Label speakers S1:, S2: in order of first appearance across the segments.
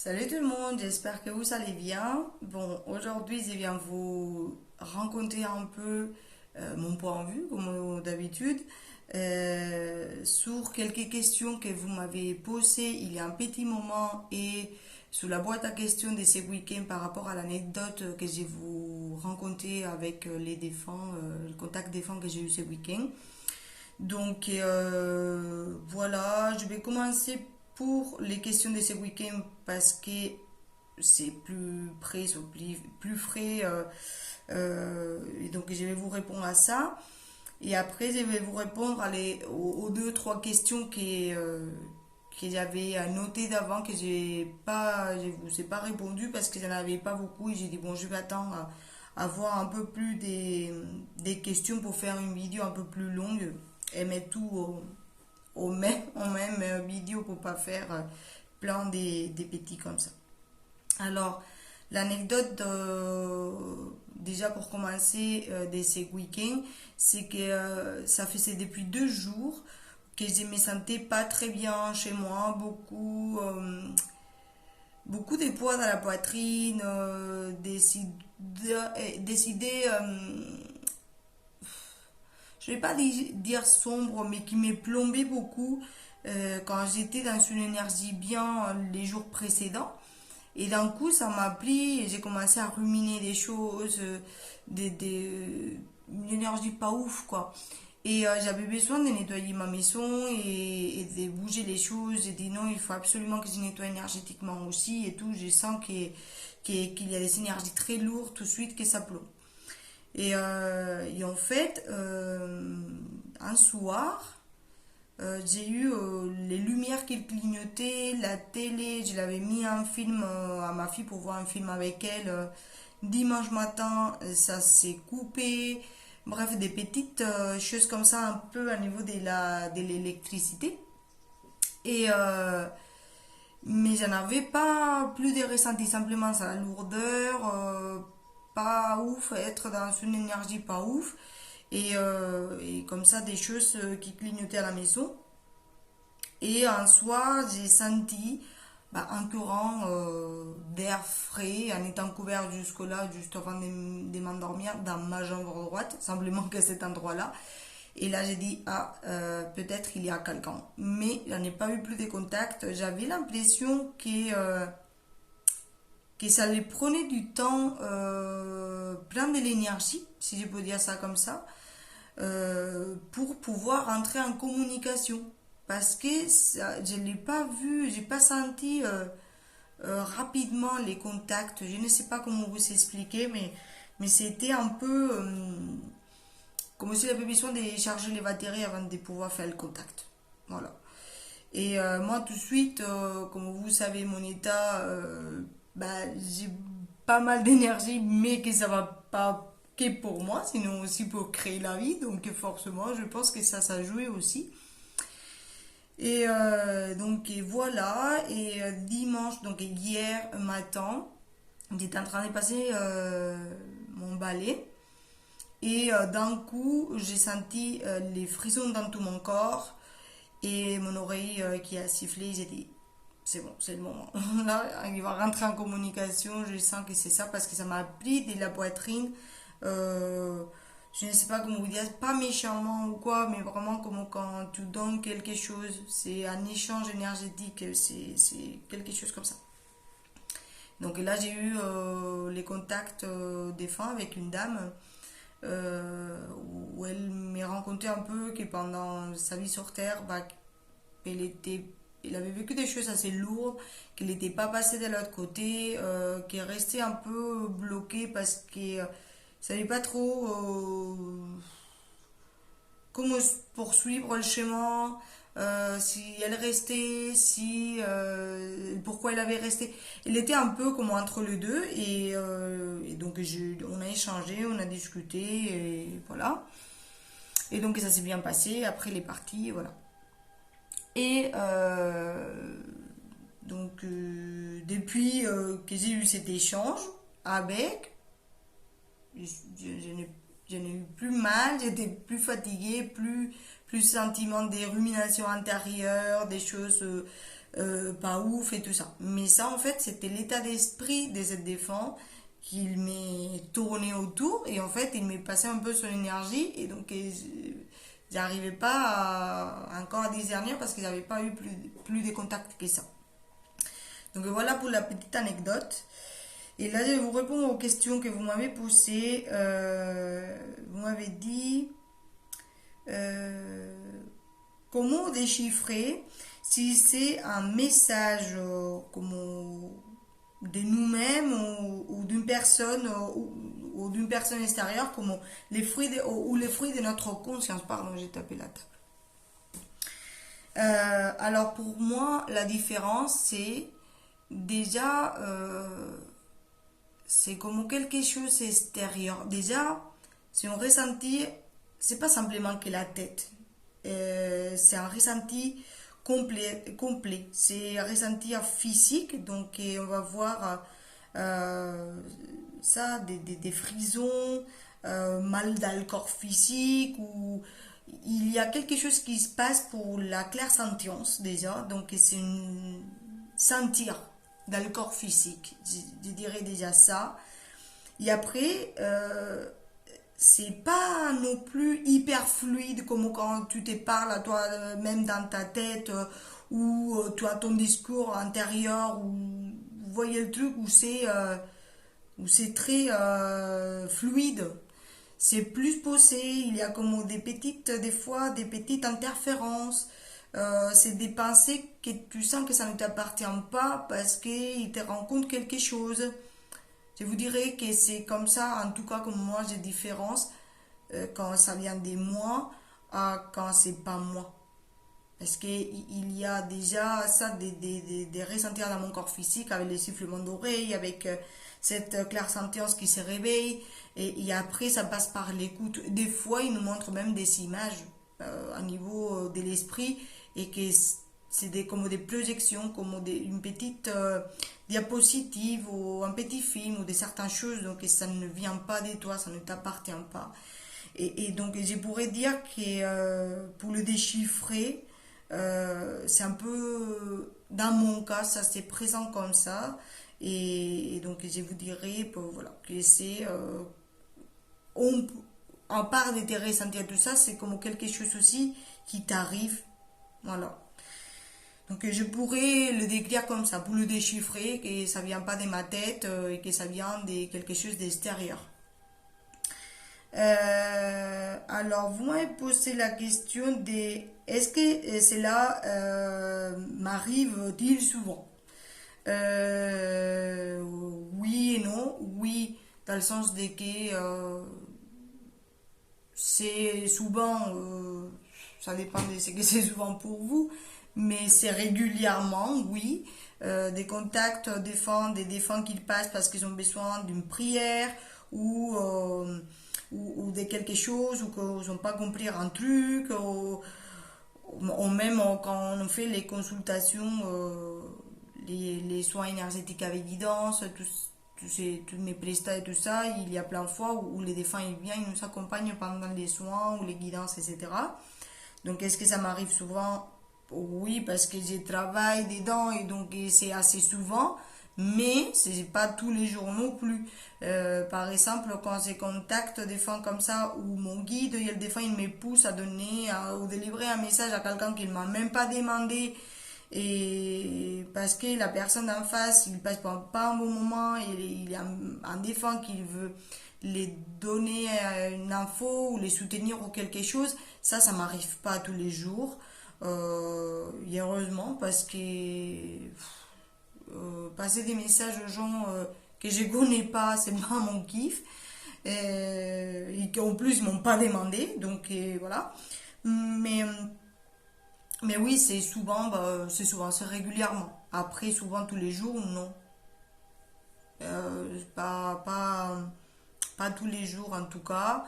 S1: Salut tout le monde, j'espère que vous allez bien. Bon, aujourd'hui, je viens vous raconter un peu mon point de vue, comme d'habitude, sur quelques questions que vous m'avez posées il y a un petit moment et sur la boîte à questions de ce week-end par rapport à l'anecdote que je vous racontais avec les défunts, le contact défunt que j'ai eu ce week-end. Donc voilà, je vais commencer pour les questions de ce week-end parce que c'est plus près, plus frais. Et donc je vais vous répondre à ça. Et après, je vais vous répondre aux deux, trois questions que j'avais notées d'avant, que je vous ai pas répondu parce que j'en avais pas beaucoup. Et j'ai dit, bon, je vais attendre à voir un peu plus des questions pour faire une vidéo un peu plus longue et mettre tout en même vidéo pour pas faire plein des petits comme ça. Alors, l'anecdote déjà pour commencer de ces week-ends, c'est que ça faisait depuis 2 jours que je me sentais pas très bien chez moi, beaucoup de poids dans la poitrine, décidé je vais pas dire sombre, mais qui m'est plombé beaucoup quand j'étais dans une énergie bien les jours précédents. Et d'un coup, ça m'a pris et j'ai commencé à ruminer des choses, une énergie pas ouf, quoi. Et j'avais besoin de nettoyer ma maison et de bouger les choses. J'ai dit non, il faut absolument que je nettoie énergétiquement aussi et tout. Je sens qu'il y a des énergies très lourdes tout de suite que ça plombe. Et en fait, un soir, j'ai eu les lumières qui clignotaient, la télé, je l'avais mis un film à ma fille pour voir un film avec elle. Dimanche matin, ça s'est coupé. Bref, des petites choses comme ça, un peu à niveau de l'électricité. Et mais j'en avais pas plus de ressenti, simplement ça, la lourdeur, pas ouf, être dans une énergie pas ouf. Et comme ça, des choses qui clignotaient à la maison. Et un soir, j'ai senti un courant d'air frais en étant couvert jusque-là, juste avant de m'endormir, dans ma jambe droite, simplement que cet endroit-là. Et là, j'ai dit, ah, peut-être il y a quelqu'un. Mais je n'ai pas eu plus de contact. J'avais l'impression que ça les prenait du temps, plein de l'énergie, si je peux dire ça comme ça, pour pouvoir entrer en communication. Parce que je ne l'ai pas vu, j'ai pas senti rapidement les contacts. Je ne sais pas comment vous expliquer, mais c'était un peu comme si j'avais besoin de charger les batteries avant de pouvoir faire le contact. Voilà. Et moi, tout de suite, comme vous savez, mon état, j'ai pas mal d'énergie, mais que ça va pas que pour moi, sinon aussi pour créer la vie. Donc, forcément, je pense que ça jouait aussi. Et donc, et voilà. Et dimanche, donc hier matin, j'étais en train de passer mon balai. Et d'un coup, j'ai senti les frissons dans tout mon corps et mon oreille qui a sifflé. J'ai dit, c'est bon, c'est le moment. Là, il va rentrer en communication. Je sens que c'est ça parce que ça m'a pris de la poitrine. Euh, je ne sais pas comment vous dire, pas méchamment ou quoi, mais vraiment comme quand tu donnes quelque chose. C'est un échange énergétique. C'est quelque chose comme ça. Donc là, j'ai eu les contacts des fins avec une dame où elle m'a raconté un peu que pendant sa vie sur Terre, elle avait vécu des choses assez lourdes, qu'elle n'était pas passée de l'autre côté, qu'elle restait un peu bloquée parce qu'elle ne savait pas trop comment poursuivre le chemin, si elle restait, si pourquoi elle avait resté. Elle était un peu comme entre les deux et donc on a échangé, on a discuté et voilà. Et donc ça s'est bien passé. Après les parties, voilà. Et donc depuis que j'ai eu cet échange avec, je n'ai eu plus mal, j'étais plus fatiguée, plus sentiment des ruminations intérieures, des choses pas ouf et tout ça. Mais ça, en fait, c'était l'état d'esprit des ZDFans qu'il m'est tourné autour et en fait, il m'est passé un peu son énergie et donc j'arrivais pas encore à discerner parce qu'ils n'avaient pas eu plus de contacts que ça. Donc voilà pour la petite anecdote. Et là, je vais vous répondre aux questions que vous m'avez posées. Vous m'avez dit euh, comment déchiffrer si c'est un message de nous-mêmes ou d'une personne ou d'une personne extérieure, comme les fruits de notre conscience. Pardon, j'ai tapé la table. Alors pour moi, la différence, c'est déjà, c'est comme quelque chose extérieur. Déjà, c'est un ressenti, c'est pas simplement que la tête. C'est un ressenti complet. C'est un ressenti physique, donc on va voir ça, des frisons, mal dans le corps physique, ou il y a quelque chose qui se passe pour la clairsentience déjà, donc c'est une sentir dans le corps physique, je dirais déjà ça. Et après, c'est pas non plus hyper fluide comme quand tu te parles à toi-même dans ta tête ou tu as ton discours intérieur ou vous voyez le truc où c'est très fluide. C'est plus posé, il y a comme des fois, des petites interférences. C'est des pensées que tu sens que ça ne t'appartient pas parce qu'ils te rencontrent quelque chose. Je vous dirais que c'est comme ça, en tout cas, comme moi, j'ai différence quand ça vient de moi à quand c'est pas moi. Parce qu'il y a déjà ça, des ressentir dans mon corps physique avec les sifflements d'oreilles, avec cette clairsentience qui se réveille. Et après, ça passe par l'écoute. Des fois, ils nous montrent même des images à niveau de l'esprit et que c'est comme des projections, comme une petite diapositive ou un petit film ou des certaines choses. Donc, ça ne vient pas de toi, ça ne t'appartient pas. Et donc, je pourrais dire que pour le déchiffrer, c'est un peu, dans mon cas, ça c'est présent comme ça. Et donc, je vous dirais voilà, que c'est, on, en part de tes ressentis et tout ça, c'est comme quelque chose aussi qui t'arrive. Voilà. Donc, je pourrais le décrire comme ça, pour le déchiffrer, que ça vient pas de ma tête et que ça vient de quelque chose d'extérieur. Alors, vous m'avez posé la question de est-ce que cela m'arrive-t-il souvent? Oui et non. Oui, dans le sens de que c'est souvent, ça dépend de ce que c'est souvent pour vous, mais c'est régulièrement, oui. Des contacts, des fois qu'ils passent parce qu'ils ont besoin d'une prière ou ou de quelque chose, ou qu'ils n'ont pas compris un truc, ou même quand on fait les consultations, les soins énergétiques avec guidance, tous mes prestats et tout ça, il y a plein de fois où les défunts ils viennent, ils nous accompagnent pendant les soins ou les guidances, etc. Donc est-ce que ça m'arrive souvent? Oui, parce que je travaille dedans et donc c'est assez souvent, mais c'est pas tous les jours non plus. Par exemple, quand j'ai contact des fois comme ça, ou mon guide, il y a des fois il me pousse à donner ou délivrer un message à quelqu'un qu'il m'a même pas demandé, et parce que la personne en face, il passe pas un bon moment, et il y a un défunt qu'il veut les donner une info ou les soutenir ou quelque chose, ça m'arrive pas tous les jours. Et heureusement, parce que passer des messages aux gens que je connais pas, c'est pas mon kiff. Et qu'en plus, ils m'ont pas demandé. Donc voilà. Mais, mais oui, c'est régulièrement. Après, souvent tous les jours, non. Pas tous les jours en tout cas.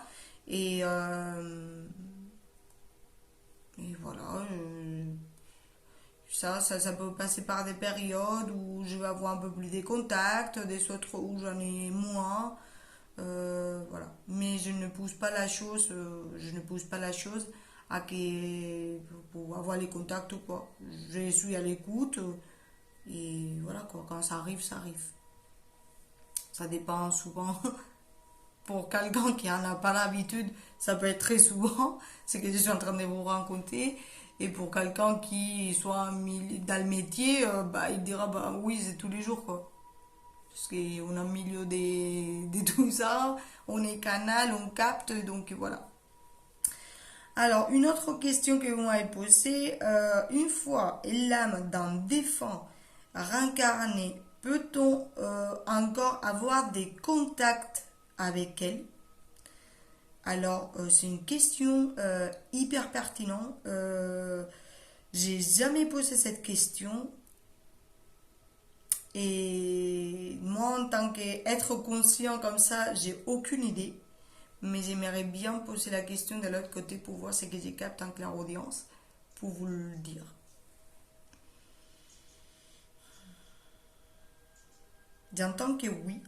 S1: Et, euh, et voilà. Ça peut passer par des périodes où je vais avoir un peu plus de contacts, des autres où j'en ai moins. Voilà. Mais je ne pousse pas la chose pour avoir les contacts ou quoi. Je suis à l'écoute et voilà quoi, quand ça arrive, ça arrive. Ça dépend souvent. Pour quelqu'un qui en a pas l'habitude, ça peut être très souvent, ce que je suis en train de vous raconter. Et pour quelqu'un qui soit dans le métier, bah, il dira bah oui, c'est tous les jours quoi. Parce qu'on est au milieu de tout ça, on est canal, on capte, donc voilà. Alors, une autre question que vous m'avez posée, une fois l'âme d'un défunt réincarné, peut-on encore avoir des contacts avec elle? Alors, c'est une question hyper pertinente. J'ai jamais posé cette question. Et moi, en tant qu'être conscient comme ça, j'ai aucune idée. Mais j'aimerais bien poser la question de l'autre côté pour voir ce que j'ai capté en clairaudience, pour vous le dire. J'entends que oui,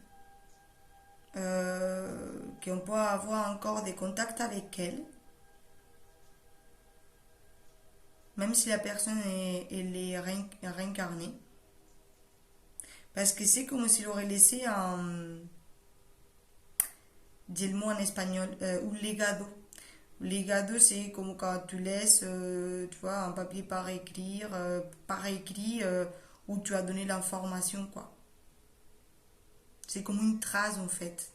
S1: qu'on peut avoir encore des contacts avec elle, même si la personne elle est réincarnée. Parce que c'est comme s'il aurait laissé un... Dis le mot en espagnol, un legado. Legado, c'est comme quand tu laisses, tu vois, un papier par écrit, où tu as donné l'information, quoi. C'est comme une trace, en fait.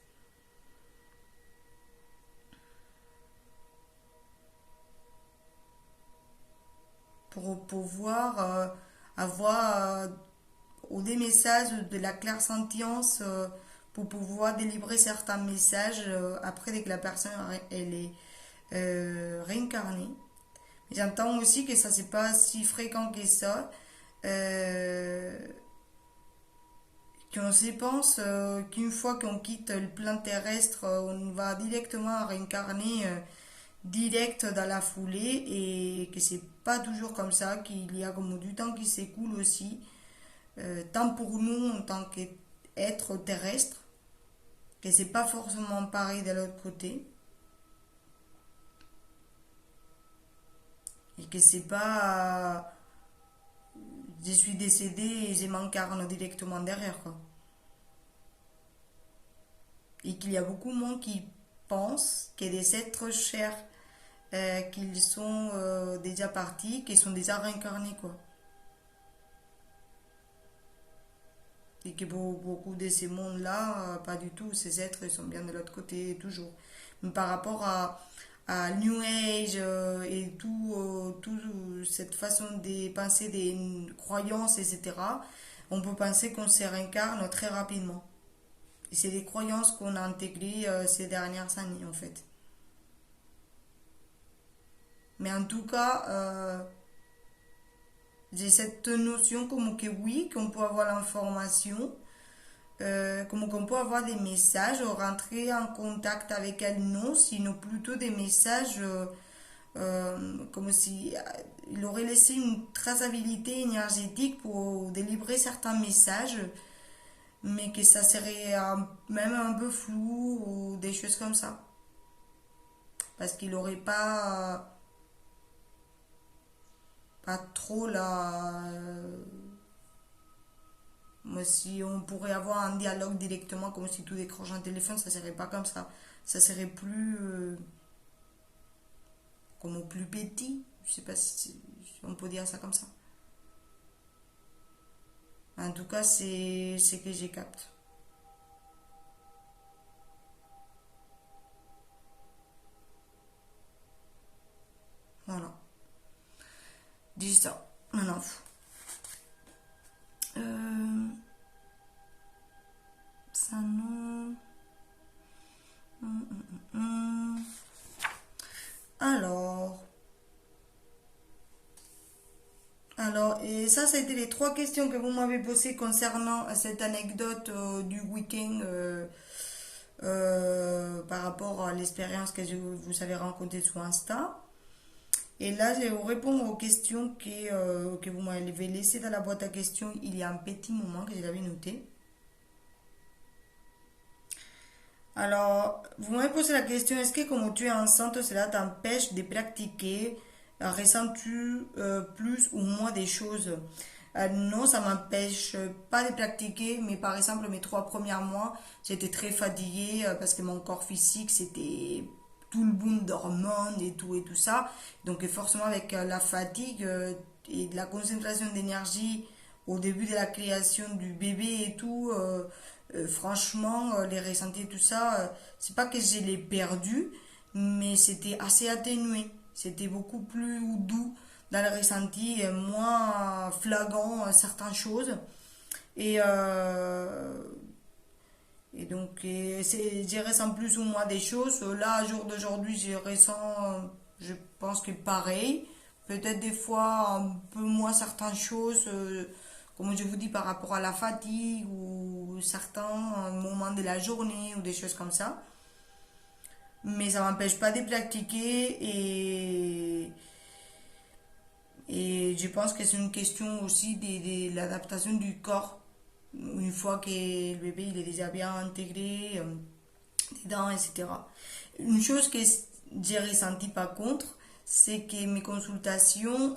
S1: Pour pouvoir avoir ou des messages de la clairsentience pour pouvoir délivrer certains messages après dès que la personne elle est réincarnée. J'entends aussi que ça c'est pas si fréquent que ça. Euh, qu'on se pense qu'une fois qu'on quitte le plan terrestre, on va directement réincarner direct dans la foulée et que c'est pas toujours comme ça, qu'il y a comme du temps qui s'écoule aussi, tant pour nous en tant qu'être terrestre, que c'est pas forcément pareil de l'autre côté et que c'est pas je suis décédé et je m'incarne directement derrière quoi. Et qu'il y a beaucoup de monde qui pensent que des êtres chers qu'ils sont déjà partis, qu'ils sont déjà réincarnés quoi. Et que pour beaucoup de ces mondes-là, pas du tout, ces êtres ils sont bien de l'autre côté toujours. Mais par rapport à New Age et tout cette façon de penser des croyances, etc., on peut penser qu'on se réincarne très rapidement. Et c'est des croyances qu'on a intégrées ces dernières années en fait. Mais en tout cas, j'ai cette notion comme que oui, qu'on peut avoir l'information, comme qu'on peut avoir des messages, rentrer en contact avec elle, non, sinon plutôt des messages comme si il aurait laissé une traçabilité énergétique pour délivrer certains messages, mais que ça serait même un peu flou ou des choses comme ça. Parce qu'il n'aurait pas trop la... Moi, si on pourrait avoir un dialogue directement, comme si tout décroche un téléphone, ça serait pas comme ça. Ça serait plus... comme au plus petit. Je sais pas si on peut dire ça comme ça. En tout cas, c'est ce que j'ai capté. Voilà. Dis ça. Maintenant. Ça non. Alors. Et ça a été les trois questions que vous m'avez posées concernant cette anecdote du week-end par rapport à l'expérience que vous avez rencontrée sur Insta. Et là, je vais vous répondre aux questions que vous m'avez laissées dans la boîte à questions il y a un petit moment que je l'avais noté. Alors, vous m'avez posé la question, est-ce que comme tu es enceinte, cela t'empêche de pratiquer? Ressens-tu plus ou moins des choses? Non, ça m'empêche pas de pratiquer, mais par exemple, mes 3 premiers mois, j'étais très fatiguée parce que mon corps physique, c'était tout le boom d'hormones et tout ça. Donc, forcément, avec la fatigue et de la concentration d'énergie au début de la création du bébé et tout, franchement, les ressentis et tout ça, c'est pas que je l'ai perdu, mais c'était assez atténué. C'était beaucoup plus doux dans le ressenti, moins flagrant certaines choses. Et, euh, et donc, je ressens plus ou moins des choses. Là, au jour d'aujourd'hui, je ressens, je pense que pareil. Peut-être des fois un peu moins certaines choses, comme je vous dis, par rapport à la fatigue ou certains moments de la journée ou des choses comme ça. Mais ça m'empêche pas de pratiquer et je pense que c'est une question aussi de l'adaptation du corps. Une fois que le bébé il est déjà bien intégré dedans, etc. Une chose que j'ai ressenti par contre, c'est que mes consultations,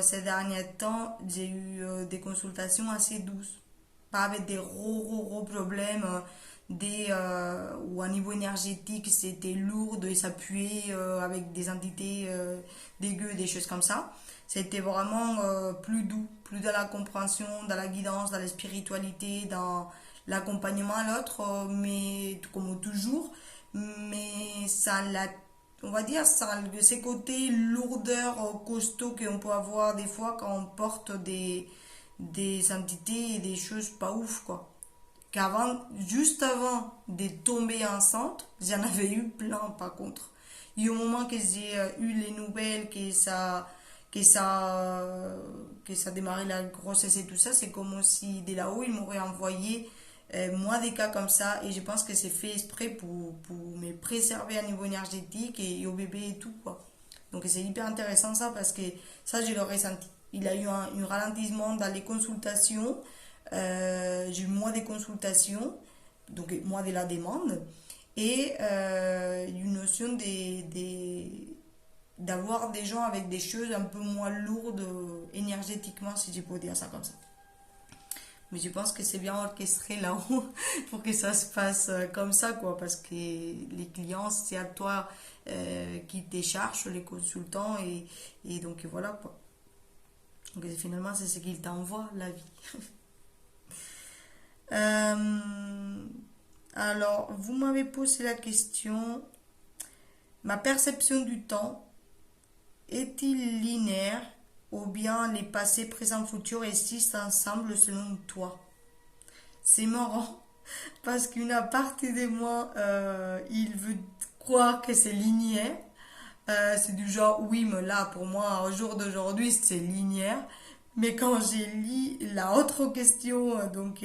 S1: ces derniers temps, j'ai eu des consultations assez douces. Pas avec des gros problèmes, ou à niveau énergétique, c'était lourd de s'appuyer avec des entités dégueu, des choses comme ça. C'était vraiment plus doux, plus dans la compréhension, dans la guidance, dans la spiritualité, dans l'accompagnement à l'autre, mais comme toujours, mais ça l'a, on va dire, ça a ces côtés lourdeurs, costauds qu'on peut avoir des fois quand on porte des entités et des choses pas ouf, quoi. Qu'avant, juste avant de tomber enceinte, j'en avais eu plein par contre. Il y a eu un moment que j'ai eu les nouvelles que ça, que ça démarrait la grossesse et tout ça, c'est comme si de là-haut, ils m'auraient envoyé moi des cas comme ça et je pense que c'est fait exprès pour me préserver à niveau énergétique et au bébé et tout quoi. Donc c'est hyper intéressant ça parce que ça je l'ai ressenti. Il a eu un ralentissement dans les consultations, j'ai eu moins de consultations, donc moins de la demande et une notion d'avoir des gens avec des choses un peu moins lourdes énergétiquement si je peux dire ça comme ça. Mais je pense que c'est bien orchestré là-haut pour que ça se passe comme ça, quoi, parce que les clients, c'est à toi qui déchargent les consultants et donc voilà, quoi. Donc finalement, c'est ce qu'ils t'envoient, la vie. Euh, alors, vous m'avez posé la question, ma perception du temps est-il linéaire ou bien les passés, présents, futurs existent ensemble selon toi? C'est marrant parce qu'une partie de moi, il veut croire que c'est linéaire. C'est du genre, oui, mais là, pour moi, au jour d'aujourd'hui, c'est linéaire. Mais quand j'ai lu la autre question, donc,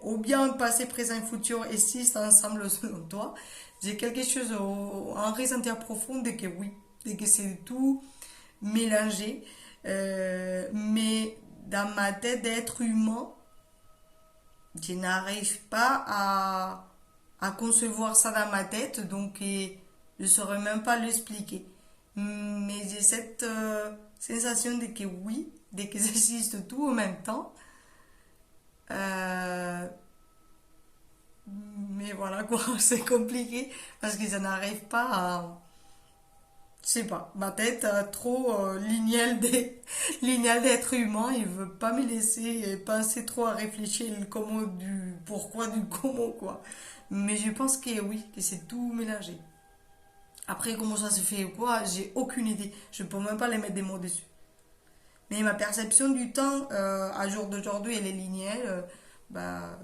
S1: ou bien passé, présent, futur existent ensemble selon toi, j'ai quelque chose en ressenti profond de que oui, de que c'est tout mélangé. Mais dans ma tête d'être humain, je n'arrive pas à concevoir ça dans ma tête, donc je ne saurais même pas l'expliquer. Mais j'ai cette sensation de que oui, de que j'existe tout en même temps. Euh, mais voilà quoi, c'est compliqué parce que je n'arrive pas à... Je sais pas, ma tête trop linéale d'être humain, il veut pas me laisser penser trop à réfléchir le comment du pourquoi du comment quoi. Mais je pense que oui, que c'est tout mélangé. Après comment ça se fait ou quoi, j'ai aucune idée. Je peux même pas les mettre des mots dessus. Mais ma perception du temps à jour d'aujourd'hui, elle est linéaire. Bah,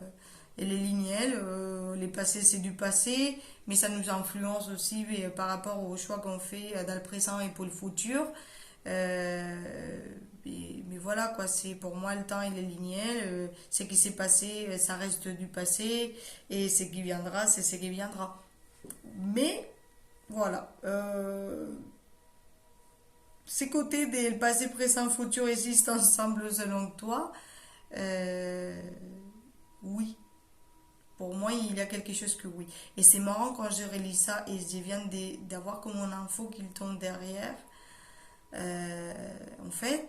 S1: elle est linéaire. Les passés, c'est du passé, mais ça nous influence aussi par rapport aux choix qu'on fait dans le présent et pour le futur. Mais voilà, quoi, c'est pour moi le temps, il est linéaire. Ce qui s'est passé, ça reste du passé, et ce qui viendra, c'est ce qui viendra. Mais voilà. Ces côtés des passé, présent, futur existent ensemble selon toi. Euh, oui, pour moi, qu'il y a quelque chose que oui. Et c'est marrant quand je relis ça et je viens d'avoir comme une info qui tombe derrière. En fait,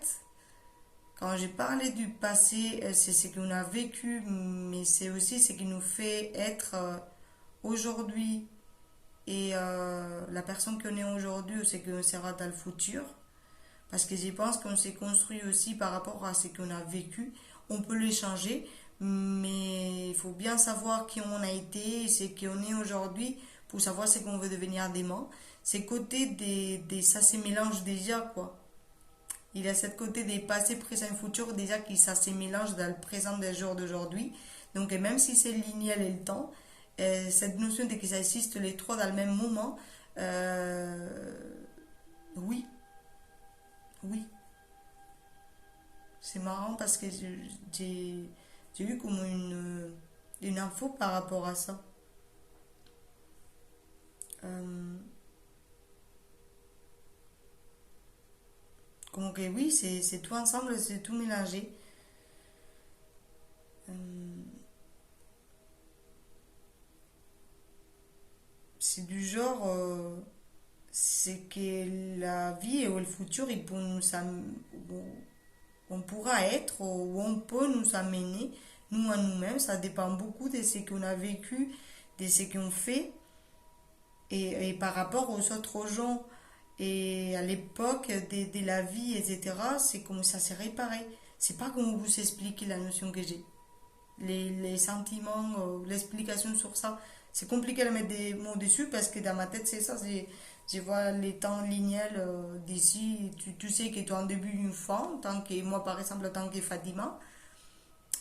S1: quand j'ai parlé du passé, c'est ce qu'on a vécu, mais c'est aussi ce qui nous fait être aujourd'hui et la personne qu'on est aujourd'hui ou ce qu'on sera dans le futur. Parce que je pense qu'on s'est construit aussi par rapport à ce qu'on a vécu. On peut le changer, mais il faut bien savoir qui on a été et ce qu'on est aujourd'hui pour savoir ce qu'on veut devenir demain. C'est côté ça se mélange déjà, quoi. Il y a cette côté des passés, présent et futur, déjà qui ça se mélange dans le présent des jours d'aujourd'hui. Donc, même si c'est linéaire et le temps, cette notion de que ça existe les trois dans le même moment, oui, oui. C'est marrant parce que j'ai eu comme une info par rapport à ça. Euh, Comme que oui, c'est tout ensemble, c'est tout mélangé. Euh, c'est du genre, c'est que la vie et le futur, on pourra être ou on peut nous amener, nous à nous-mêmes. Ça dépend beaucoup de ce qu'on a vécu, de ce qu'on fait et par rapport aux autres gens. Et à l'époque de la vie, etc., c'est comme ça s'est réparé. C'est pas comment vous expliquer la notion que j'ai. Les sentiments, l'explication sur ça. C'est compliqué de mettre des mots dessus parce que dans ma tête, c'est ça. Je vois les temps linéaires d'ici. Tu sais que tu es en début d'une fin, tant que moi, par exemple, tant que Fatima.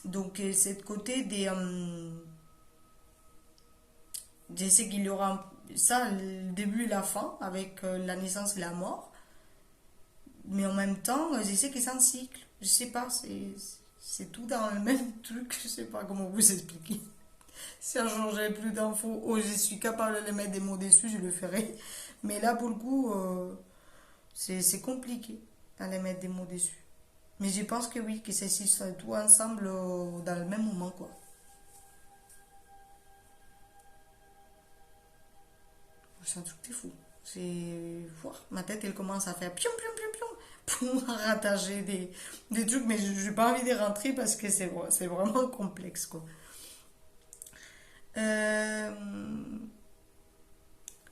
S1: Donc, c'est de côté je sais qu'il y aura ça, le début et la fin, avec la naissance et la mort. Mais en même temps, je sais que c'est un cycle. Je sais pas, c'est tout dans le même truc. Je sais pas comment vous expliquer. Si on changeait plus d'infos, ou je suis capable de mettre des mots dessus, je le ferai. Mais là, pour le coup, c'est compliqué d'aller mettre des mots dessus. Mais je pense que oui, que c'est si ça tout ensemble dans le même moment, quoi. C'est un truc de fou. C'est. Ouah, ma tête, elle commence à faire pion, pion, pion, pion pour rattacher des trucs, mais je n'ai pas envie de rentrer parce que c'est vraiment complexe, quoi. Euh,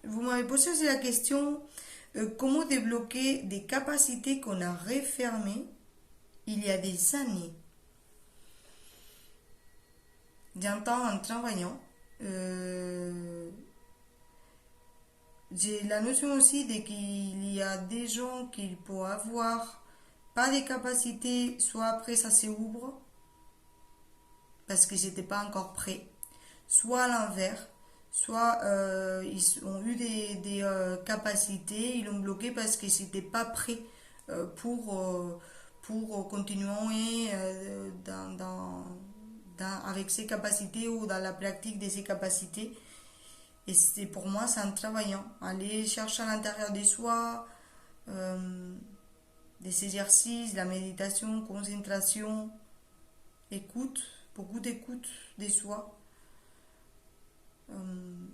S1: Vous m'avez posé aussi la question comment débloquer des capacités qu'on a refermées il y a des années. J'entends en travaillant. J'ai la notion aussi de qu'il y a des gens qui peuvent avoir pas des capacités, soit après ça s'ouvre parce qu'ils n'étaient pas encore prêts, soit à l'envers, soit ils ont eu des capacités, ils l'ont bloqué parce qu'ils n'étaient pas prêts pour continuer avec ses capacités ou dans la pratique de ses capacités. Et c'est pour moi, c'est en travaillant. Aller chercher à l'intérieur de soi euh, des exercices, la méditation, concentration, écoute, beaucoup d'écoute de soi.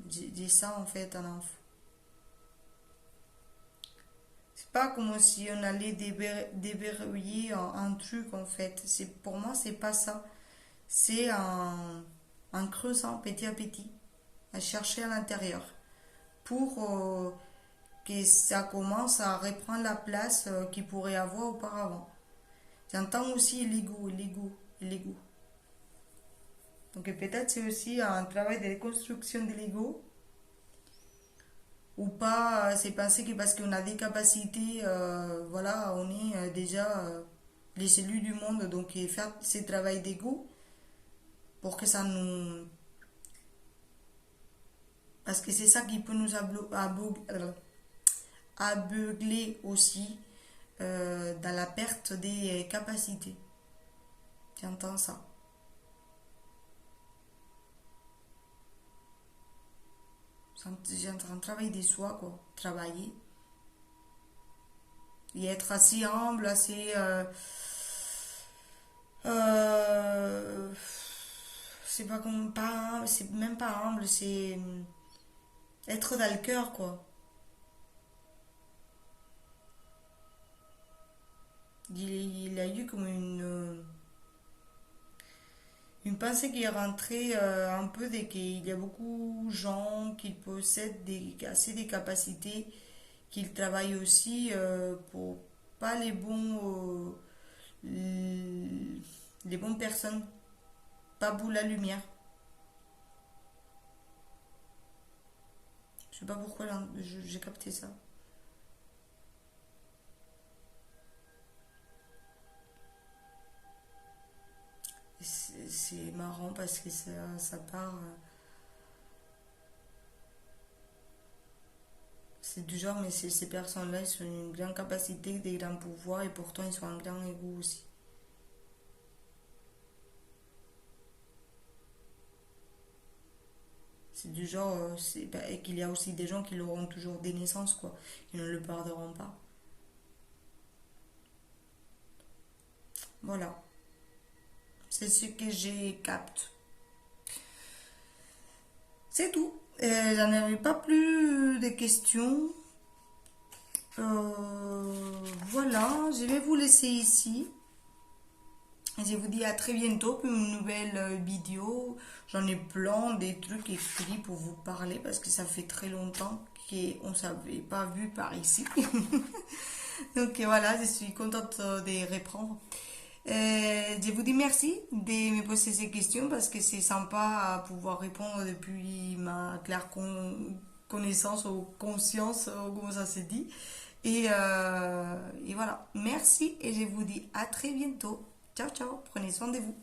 S1: J'ai ça en fait en enfant. C'est pas comme si on allait déverrouiller un truc en fait. Pour moi, c'est pas ça. C'est en creusant petit à petit, à chercher à l'intérieur pour que ça commence à reprendre la place qu'il pourrait avoir auparavant. J'entends aussi l'ego, l'ego, l'ego. Donc peut-être c'est aussi un travail de reconstruction de l'ego ou pas, c'est penser que parce qu'on a des capacités, voilà, on est déjà les cellules du monde, donc faire ce travail d'ego pour que ça nous... Parce que c'est ça qui peut nous aveugler aussi dans la perte des capacités. J'entends ça. J'ai en train de travailler des soi, quoi. Travailler. Et être assez humble, assez... euh, c'est pas comme pas, c'est même pas humble, c'est être dans le cœur, quoi. Il a eu comme une pensée qui est rentrée un peu dès qu'il y a beaucoup de gens qui possèdent assez des capacités, qu'ils travaillent aussi pour pas les bonnes personnes, pas pour la lumière. Je sais pas pourquoi j'ai capté ça. C'est marrant parce que ça part. C'est du genre, mais ces personnes-là, ils ont une grande capacité, des grands pouvoirs et pourtant ils ont un grand ego aussi. C'est du genre, et qu'il y a aussi des gens qui l'auront toujours des naissances, quoi. Ils ne le pardonneront pas. Voilà. C'est ce que j'ai capte. C'est tout. J'en avais pas plus de questions. Voilà, je vais vous laisser ici. Je vous dis à très bientôt pour une nouvelle vidéo. J'en ai plein des trucs écrits pour vous parler parce que ça fait très longtemps qu'on ne s'avait pas vu par ici. Donc voilà, je suis contente de répondre. Je vous dis merci de me poser ces questions parce que c'est sympa à pouvoir répondre depuis ma claire connaissance ou conscience, comment ça se dit. Et voilà, merci et je vous dis à très bientôt. Ciao, ciao, prenez soin de vous.